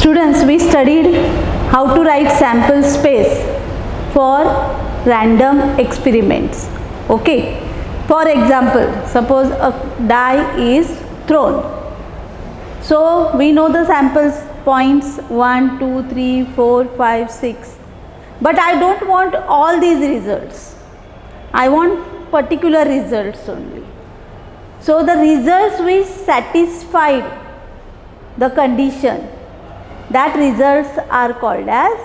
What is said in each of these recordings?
Students, we studied how to write sample space for random experiments. Okay. For example, suppose a die is thrown. So we know the sample points 1, 2, 3, 4, 5, 6. But I don't want all these results. I want particular results only. So the results which satisfied the condition, that results are called as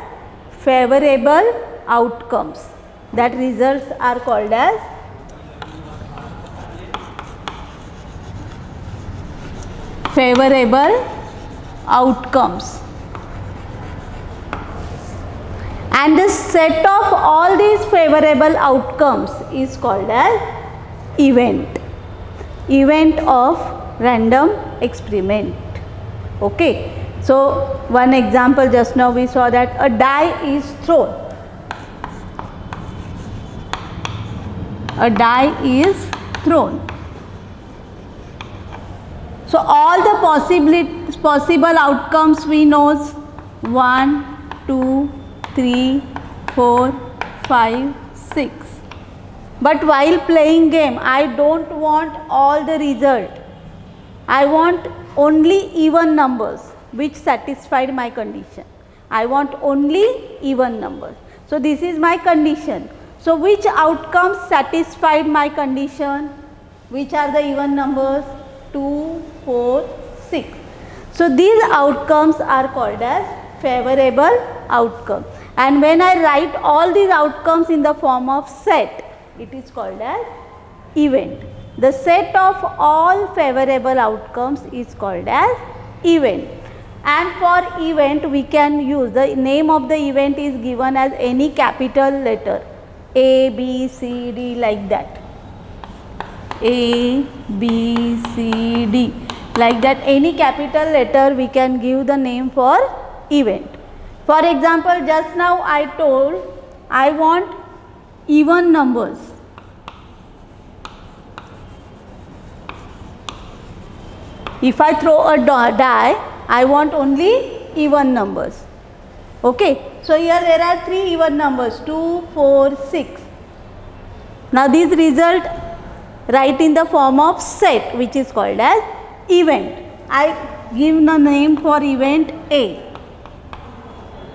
favorable outcomes. That results are called as favorable outcomes. And the set of all these favorable outcomes is called as event of random experiment. Okay. So one example, just now we saw that a die is thrown. A die is thrown. So all the possible outcomes we know: 1, 2, 3, 4, 5, 6. But while playing game, I don't want all the result. I want only even numbers which satisfied my condition. I want only even numbers. So this is my condition. So which outcomes satisfied my condition? Which are the even numbers? 2, 4, 6. So these outcomes are called as favorable outcomes. And when I write all these outcomes in the form of set, it is called as event. The set of all favorable outcomes is called as event. And for event, we can use the name of the event is given as any capital letter, A, B, C, D, like that. A, B, C, D, like that. Any capital letter we can give the name for event. For example, just now I told I want even numbers. If I throw a die, I want only even numbers. Okay. So here there are 3 even numbers, 2, 4, 6. Now these result write in the form of set, which is called as event. I give the name for event A.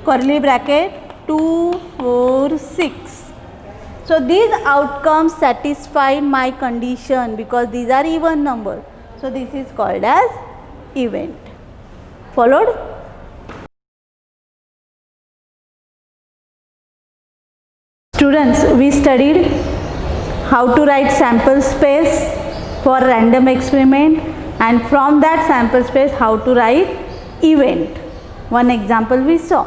Curly bracket 2, 4, 6. So these outcomes satisfy my condition because these are even numbers. So this is called as event. Followed? Students, we studied how to write sample space for random experiment, and from that sample space how to write event. One example we saw.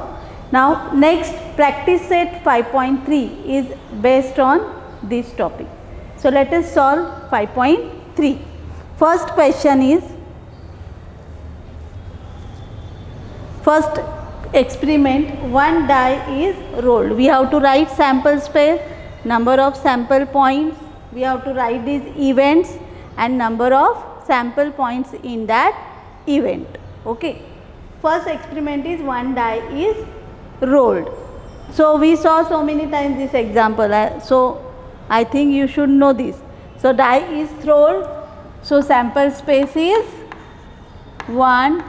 Now next, practice set 5.3 is based on this topic. So let us solve 5.3. First question is, first experiment, one die is rolled. We have to write sample space, number of sample points, we have to write these events and number of sample points in that event. Okay. First experiment is one die is rolled. So we saw so many times this example. So I think you should know this. So die is thrown. So sample space is 1,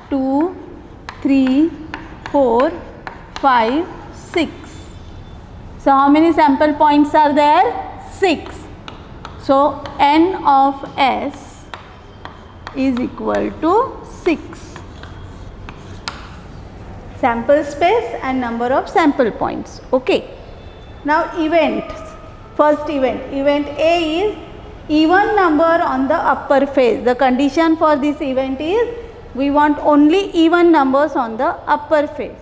2, 3, 4, 5, 6. So how many sample points are there? 6. So n of s is equal to 6. Sample space and number of sample points. Okay. Now events. First event. Event A is even number on the upper face. The condition for this event is we want only even numbers on the upper face.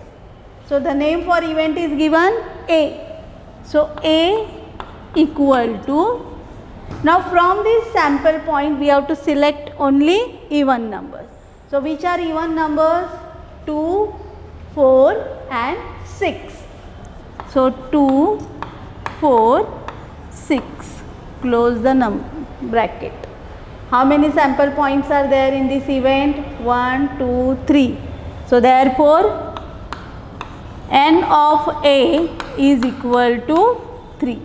So the name for event is given A. So A equal to, now from this sample point we have to select only even numbers. So which are even numbers? 2, 4 and 6. So 2, 4, 6. Close the bracket. How many sample points are there in this event? 1, 2, 3. So therefore n of A is equal to 3.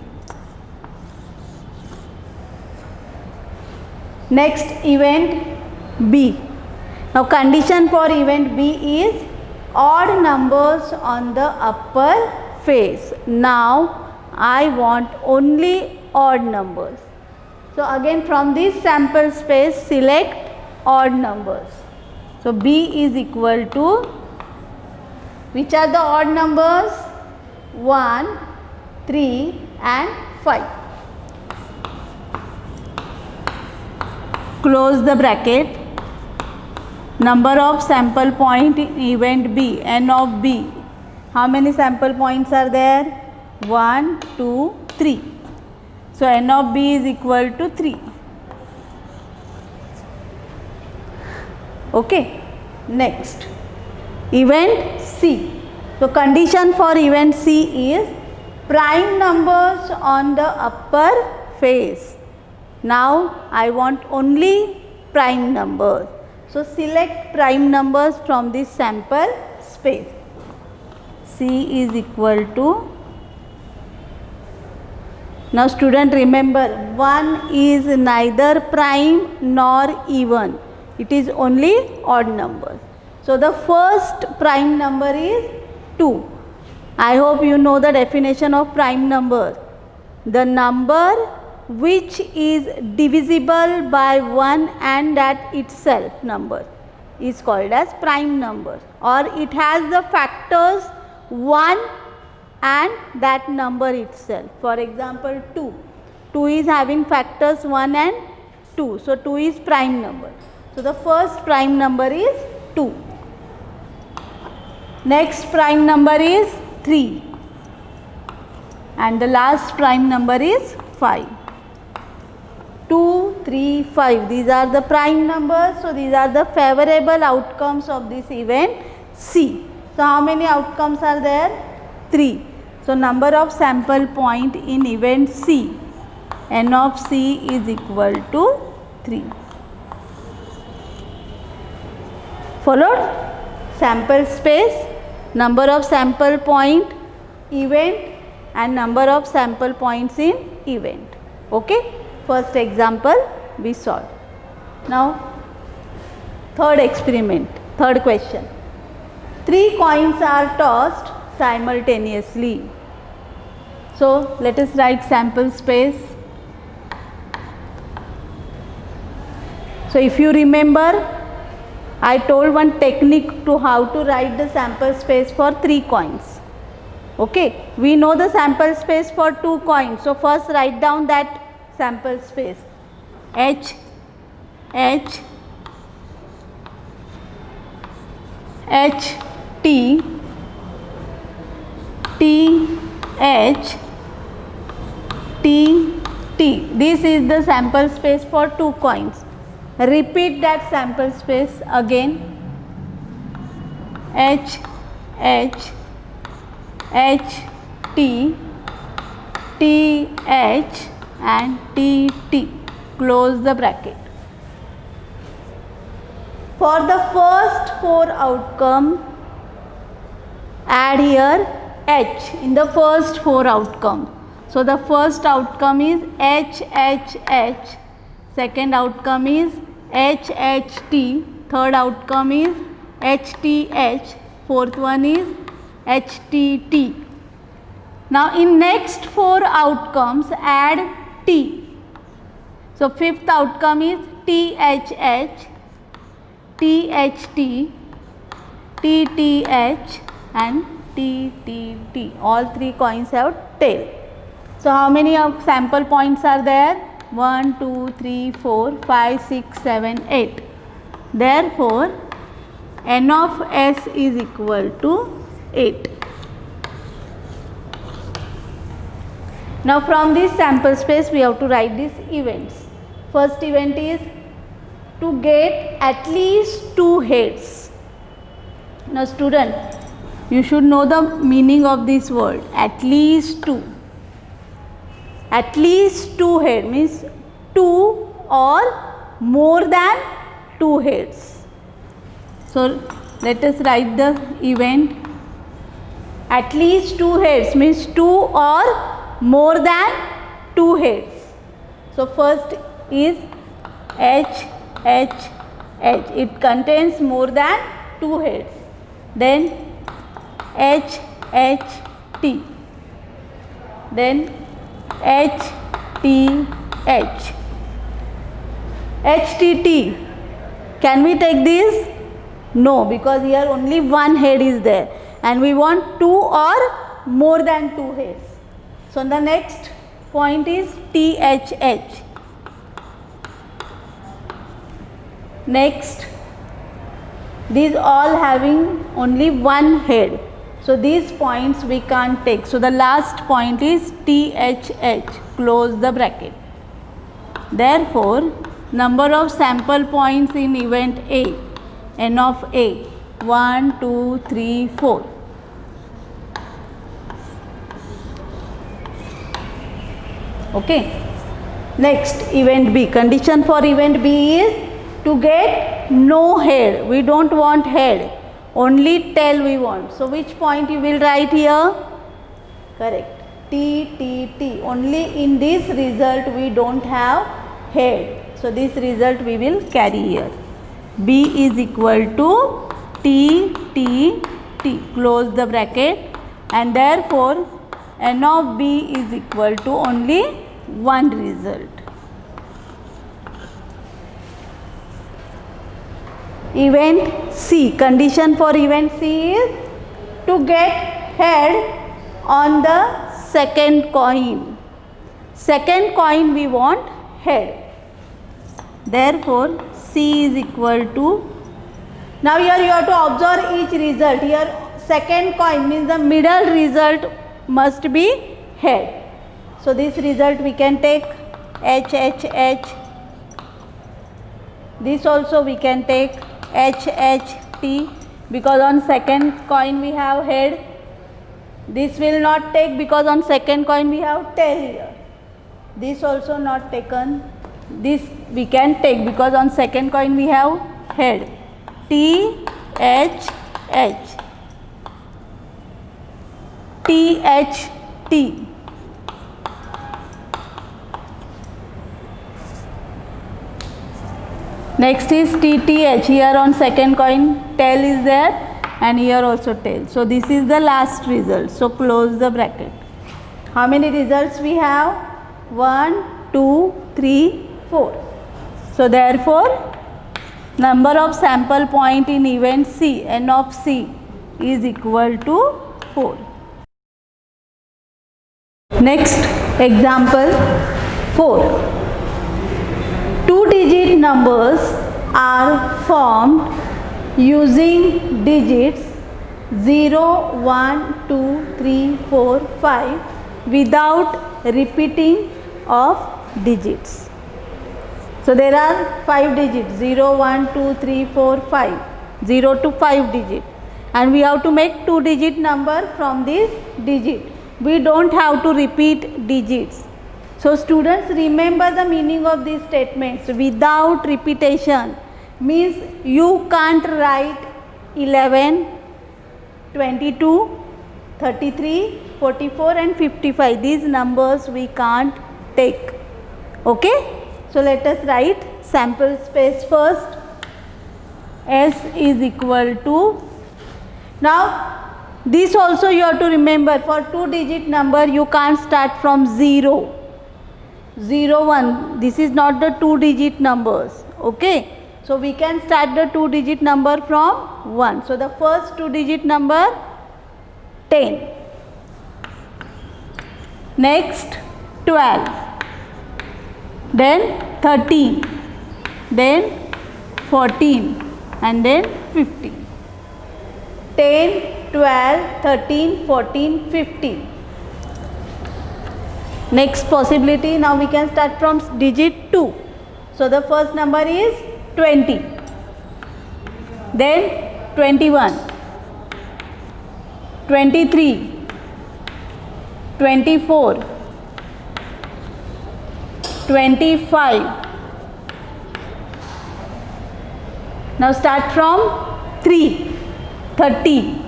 Next event B. Now condition for event B is odd numbers on the upper face. Now I want only odd numbers. So again from this sample space select odd numbers. So B is equal to, which are the odd numbers? 1, 3 and 5. Close the bracket. Number of sample point in event B, n of B. How many sample points are there? 1, 2, 3. So n of B is equal to 3. Okay. Next, event C. So condition for event C is prime numbers on the upper face. Now I want only prime numbers. So select prime numbers from this sample space. C is equal to, now student remember, 1 is neither prime nor even. It is only odd numbers. So the first prime number is 2. I hope you know the definition of prime number. The number which is divisible by 1 and that itself number is called as prime number, or it has the factors 1 and that number itself. For example 2. 2 is having factors 1 and 2. So 2 is prime number. So the first prime number is 2. Next prime number is 3. And the last prime number is 5. 2, 3, 5. These are the prime numbers. So these are the favorable outcomes of this event C. So how many outcomes are there? 3. So number of sample point in event C, n of C is equal to 3. Followed? Sample space, number of sample point, event and number of sample points in event. Okay? First example we solved. Now third experiment, third question. 3 coins are tossed simultaneously. So let us write sample space. So if you remember, I told one technique to how to write the sample space for 3 coins. Okay, we know the sample space for 2 coins. So first write down that sample space. H, H, H, T, T, H, T, T. This is the sample space for 2 coins. Repeat that sample space again. H, H, H, T, T, H and T, T. Close the bracket. For the first 4 outcome, add here H in the first 4 outcome. So the first outcome is H, H, H. Second outcome is H, H, T. Third outcome is H, T, H. Fourth one is H, T, T. Now in next 4 outcomes add T. So fifth outcome is T, H, H, T, H, T, T, T, H and T, T, T. All 3 coins have tail. So how many of sample points are there? 1, 2, 3, 4, 5, 6, 7, 8. Therefore, n of S is equal to 8. Now from this sample space we have to write these events. First event is to get at least 2 heads. Now student, you should know the meaning of this word, at least 2. At least 2 head means 2 or more than 2 heads. So Let us write the event. At least 2 heads means 2 or more than 2 heads. So first is H, H, H. It contains more than 2 heads. Then H, H, T. Then H, T, H. H, T, T. Can we take this? No, because here only one head is there and we want 2 or more than 2 heads. So the next point is T, H, H. Next, these all having only one head. So these points we can't take. So the last point is T, H, H. Close the bracket. Therefore, number of sample points in event A, N of A, 1, 2, 3, 4. Okay. Next, event B. Condition for event B is to get no head. We don't want head. Only tail we want. So which point you will write here? Correct. T, T, T. Only in this result we don't have head. So this result we will carry here. B is equal to T, T, T. Close the bracket. And therefore N of B is equal to only one result. Event C. Condition for event C is to get head on the second coin. Second coin we want head. Therefore, C is equal to, now here you have to observe each result. Here second coin means the middle result must be head. So this result we can take H, H, H. This also we can take H, H, T, because on second coin we have head. This will not take because on second coin we have tail here. This also not taken. This we can take because on second coin we have head. T, H, H. T, H, T. Next is T, T, H. Here on second coin tail is there and here also tail. So this is the last result. So close the bracket. How many results we have? 1, 2, 3, 4. So therefore, number of sample point in event C, N of C, is equal to 4. Next example 4. 2-digit numbers are formed using digits 0, 1, 2, 3, 4, 5 without repeating of digits. So there are 5 digits 0, 1, 2, 3, 4, 5, 0 to 5 digit, and we have to make 2-digit number from this digit. We don't have to repeat digits. So students, remember the meaning of these statements. Without repetition means you can't write 11, 22, 33, 44 and 55. These numbers we can't take. Okay? So let us write sample space first. S is equal to, now this also you have to remember, for 2-digit number you can't start from 0. 0, 1, this is not the 2-digit numbers. Okay, so we can start the 2-digit number from 1. So the first 2-digit number 10, next 12, then 13, then 14 and then 15. 10, 12, 13, 14, 15. Next possibility, now we can start from digit 2. So the first number is 20, then 21, 23, 24, 25. Now start from 3. 30,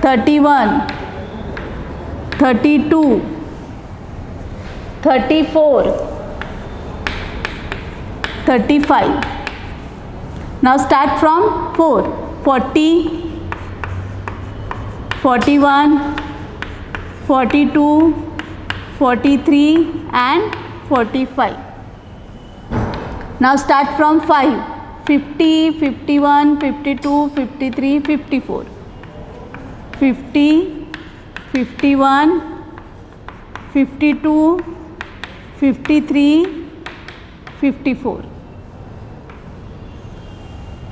31, 32, 34, 35. Now start from 4. 40, 41, 42, 43 and 45. Now start from 5. 50, 51, 52, 53, 54. 50, 51, 52, 53, 54.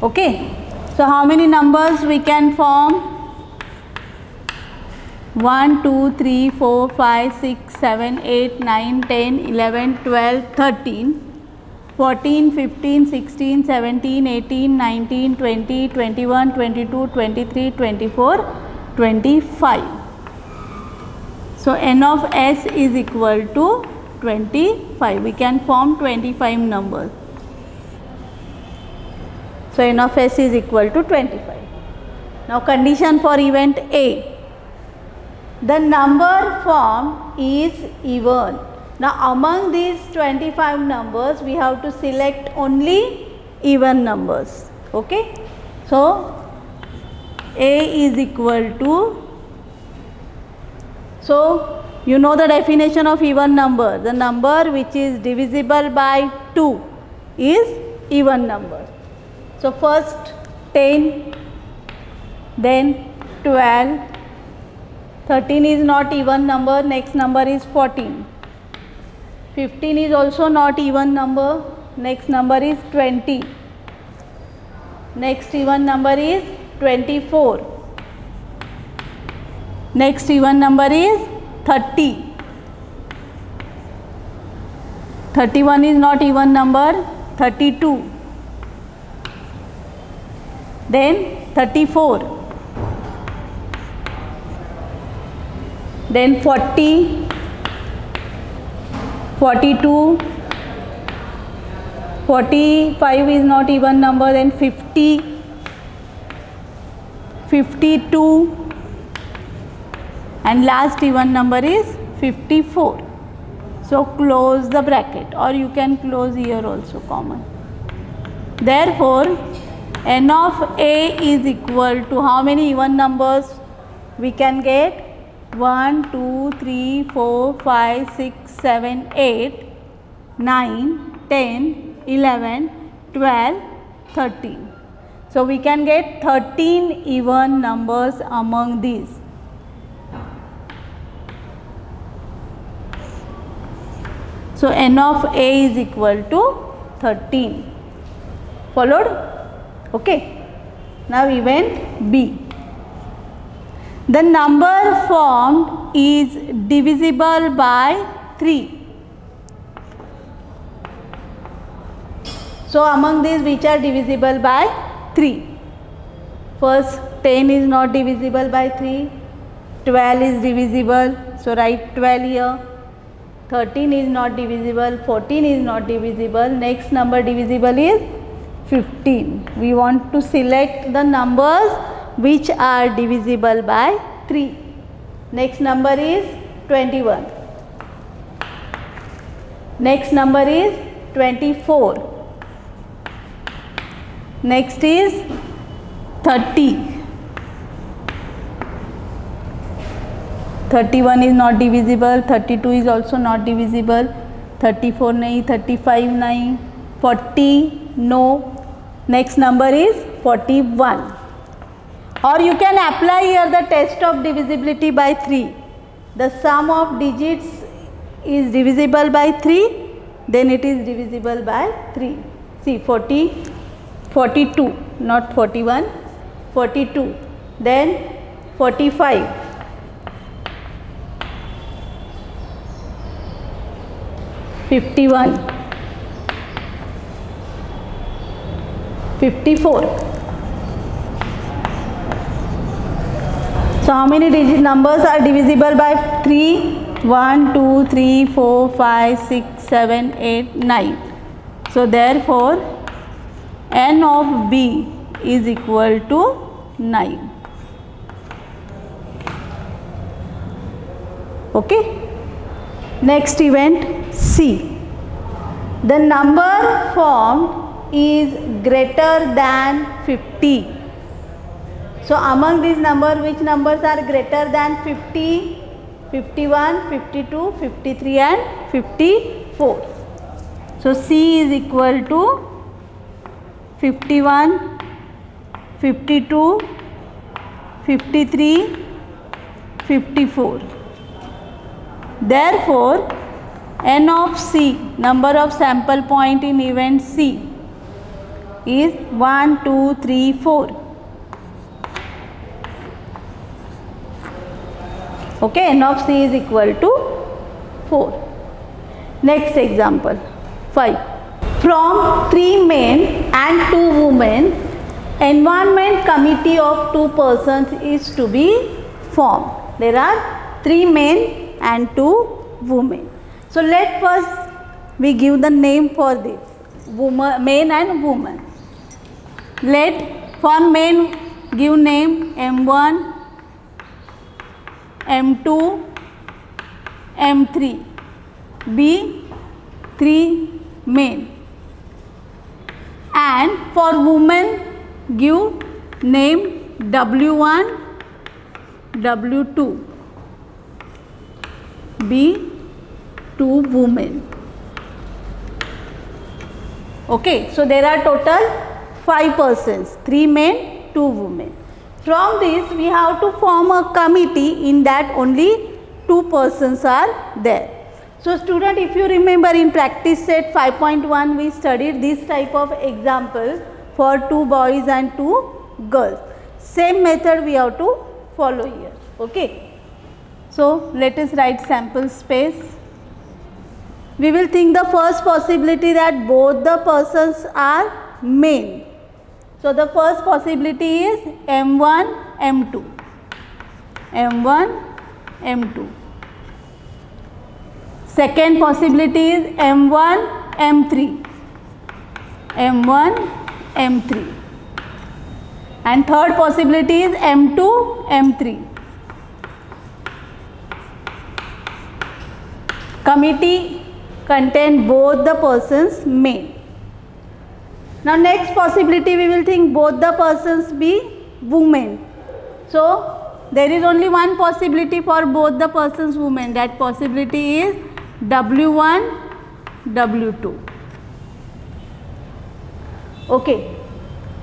Okay. So how many numbers we can form? 1, 2, 3, 4, 5, 6, 7, 8, 9, 10, 11, 12, 13, 14, 15, 16, 17, 18, 19, 20, 21, 22, 23, 24, 25. So n of s is equal to 25. We can form 25 numbers. So n of s is equal to 25. Now condition for event A. The number formed is even. Now among these 25 numbers we have to select only even numbers. Okay. So A is equal to, so you know the definition of even number. The number which is divisible by 2 is even number. So first 10, then 12, 13 is not even number, next number is 14. 15 is also not even number, next number is 20. Next even number is 24. Next even number is 30. 31 is not even number, 32. Then 34. Then 40, 42, 45 is not even number, then 50, 52 and last even number is 54. So close the bracket, or you can close here also common. Therefore n of A is equal to how many even numbers we can get? 1, 2, 3, 4, 5, 6, 7, 8, 9, 10, 11, 12, 13. So we can get 13 even numbers among these. So n of A is equal to 13. Followed? Okay. Now event B. The number formed is divisible by 3. So among these which are divisible by 3? First 10 is not divisible by 3. 12 is divisible. So write 12 here. 13 is not divisible. 14 is not divisible. Next number divisible is 15. We want to select the numbers which are divisible by 3. Next number is 21. Next number is 24. Next is 30. 31 is not divisible. 32 is also not divisible. 34 nahi, 35 nahi, 40 no. Next number is 41. Or you can apply here the test of divisibility by 3. The sum of digits is divisible by 3, then it is divisible by 3. See 40, 42, not 41, 42, then 45, 51, 54. So how many digit numbers are divisible by 3? 1, 2, 3, 4, 5, 6, 7, 8, 9. So therefore n of B is equal to 9. Okay. Next event C. The number formed is greater than 50. So among these numbers, which numbers are greater than 50? 51, 52, 53 and 54. So C is equal to 51, 52, 53, 54. Therefore, n of C, number of sample point in event C, is 1, 2, 3, 4. Okay, n of C is equal to 4. Next example, 5. From 3 men and 2 women, environment committee of 2 persons is to be formed. There are 3 men and 2 women. So let first we give the name for this, woman, man and woman. Let for men give name M1, M2, M3, be 3 men. And for women give name W1, W2, be 2 women. Okay, so there are total 5 persons, 3 men, 2 women. From this we have to form a committee in that only 2 persons are there. So student, if you remember in practice set 5.1 we studied this type of example for 2 boys and 2 girls. Same method we have to follow here. Okay. So let us write sample space. We will think the first possibility that both the persons are men. So the first possibility is M1, M2. M1, M2. Second possibility is M1, M3. M1, M3. And third possibility is M2, M3. Committee contain both the persons men. Now next possibility we will think both the persons be women. So there is only one possibility for both the persons women. That possibility is W1, W2. Okay.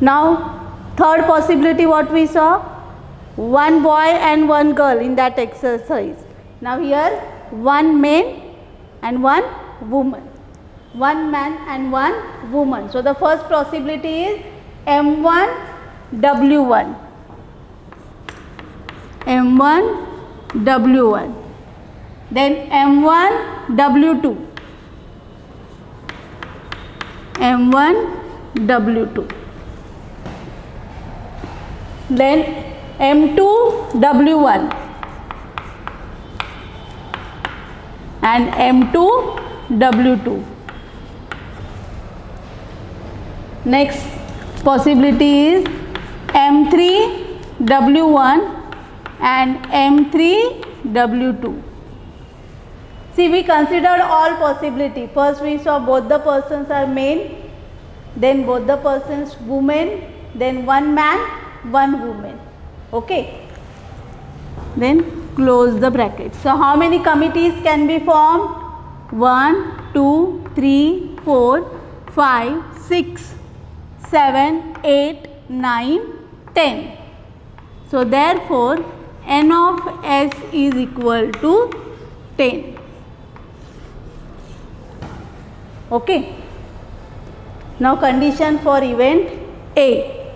Now third possibility what we saw? One boy and one girl in that exercise. Now here one man and one woman. One man and one woman. So the first possibility is M1, W1. M1, W1. Then M1, W2. M1, W2. Then M2, W1. And M2, W2. Next possibility is M3, W1 and M3, W2. See, we considered all possibility. First we saw both the persons are men, then both the persons women, then one man, one woman. Okay. Then close the bracket. So how many committees can be formed? 1, 2, 3, 4, 5, 6, 7, 8, 9, 10. So therefore n of s is equal to 10. Okay. Now condition for event A.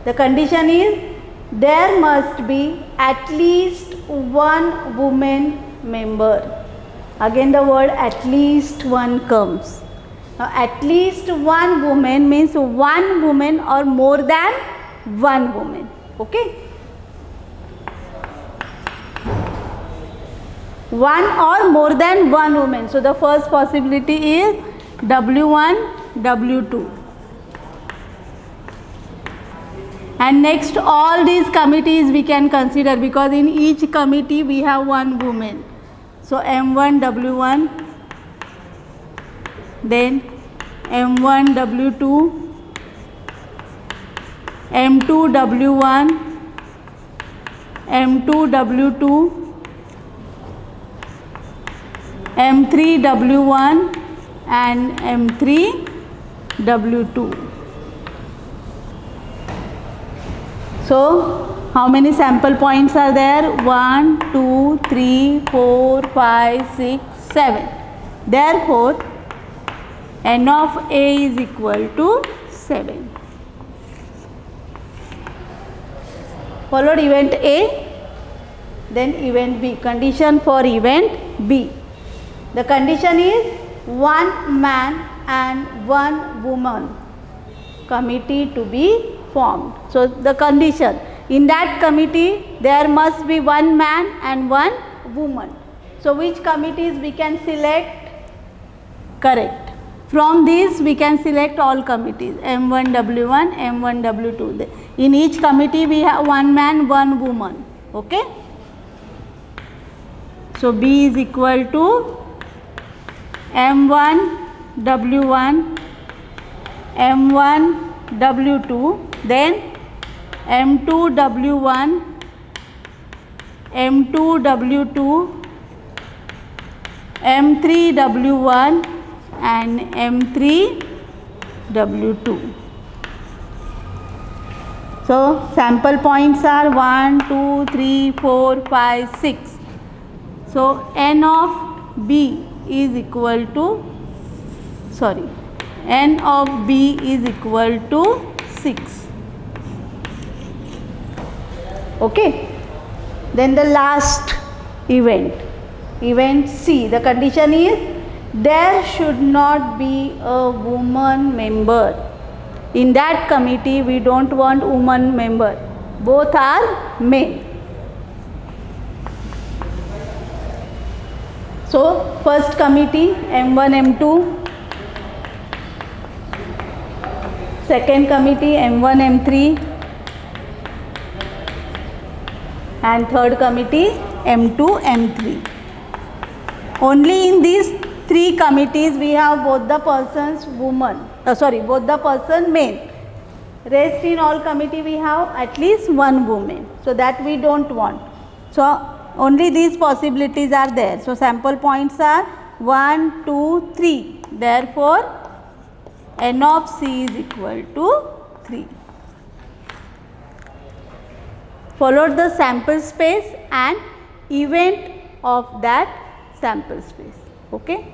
The condition is there must be at least one woman member. Again the word at least one comes. Now at least one woman means one woman or more than one woman. Okay. One or more than one woman. So the first possibility is W1, W2. And next, all these committees we can consider, because in each committee we have one woman. So M1 W1, then M1 W2, M2 W1, M2 W2, M3 W1 and M3 W2. So how many sample points are there? 1, 2, 3, 4, 5, 6, 7. Therefore, N of A is equal to 7. Followed event A, then event B. Condition for event B. The condition is one man and one woman committee to be formed. So the condition, in that committee there must be one man and one woman. So which committees we can select? Correct. From these we can select all committees, M1 W1, M1 W2. In each committee we have one man, one woman. Okay. So B is equal to M1 W1, M1 W2, then M2 W1, M2 W2, M3 W1 and M3 W2. So sample points are 1, 2, 3, 4, 5, 6. So N of B is equal to, N of B is equal to 6. Okay. Then the last event, event C. The condition is there should not be a woman member. In that committee we don't want woman member. Both are men. So first committee M1 M2, second committee M1 M3 and third committee M2 M3. Only in these three committees we have both the persons woman, both the person men. Rest in all committee we have at least one woman. So that we don't want. So only these possibilities are there. So sample points are 1, 2, 3. Therefore, N of C is equal to 3. Followed the sample space and event of that sample space. Okay.